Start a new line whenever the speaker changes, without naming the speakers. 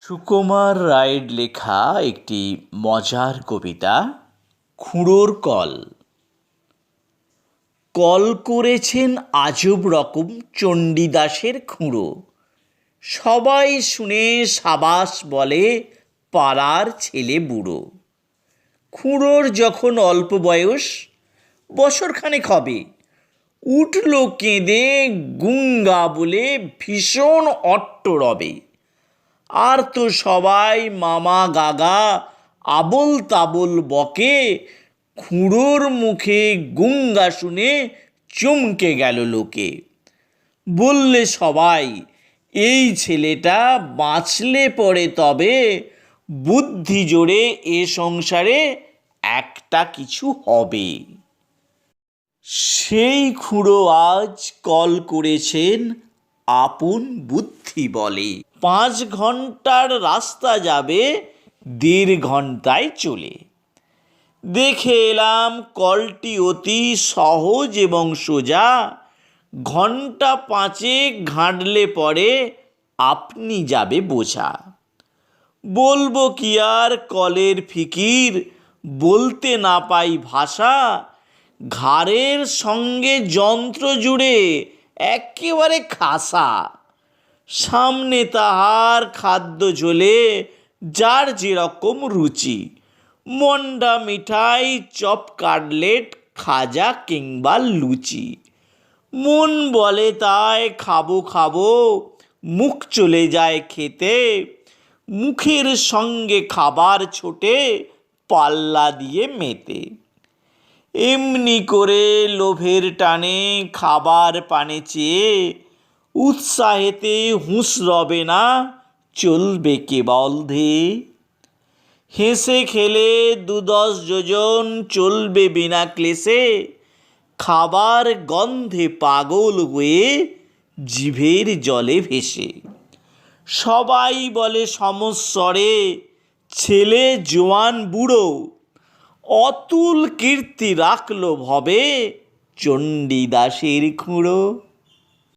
সুকুমার রায়ের লেখা একটি মজার কবিতা খুঁড়োর কল। কল করেছেন আজব রকম চণ্ডীদাসের খুঁড়ো। সবাই শুনে সাবাস বলে, পাড়ার ছেলে বুড়ো। খুঁড়োর যখন অল্প বয়স, বছরখানেক হবে, উঠল কেঁদে গুঙ্গা বলে ভীষণ অট্ট রবে। আর তো সবাই মামা গাগা আবোল তাবোল বকে। খুঁড়োর মুখে গুঙ্গা শুনে চমকে গেল লোকে। বললে সবাই, এই ছেলেটা বাঁচলে পড়ে তবে বুদ্ধি জোরে এ সংসারে একটা কিছু হবে। সেই খুঁড়ো আজ কল করেছেন আপন বুদ্ধি বলে। 5 ঘন্টার রাস্তা যাবে 1.5 ঘন্টায় চলে। দেখে এলাম কলটি অতি সহজ এবং সোজা। ঘন্টা 5 ঘাঁটলে পরে আপনি যাবে বোঝা। বলবো কি আর কলের ফিকির, বলতে না পাই ভাষা। ঘাড়ের সঙ্গে যন্ত্র জুড়ে একেবারে খাসা। সামনে তাহার খাদ্য ঝোলে যার যেরকম রুচি। মন্ডা মিঠাই, চপ কাটলেট, খাজা কিংবা লুচি। মন বলে তাই খাবো খাবো, মুখ চলে যায় খেতে। মুখের সঙ্গে খাবার ছোটে পাল্লা দিয়ে মেতে। এমনি করে লোভের টানে খাবার পানে চেয়ে উৎসাহেতে হুঁশ রবে না, চলবে কেবল ধেয়ে। হেসে খেলে 2-10 যোজন চলবে বিনা ক্লেশে। খাবার গন্ধে পাগল হয়ে জিভের জলে ভেসে। সবাই বলে সমস্বরে, ছেলে জোয়ান বুড়ো। অতুল কীর্তি রাখল ভবে চণ্ডীদাসের খুঁড়ো।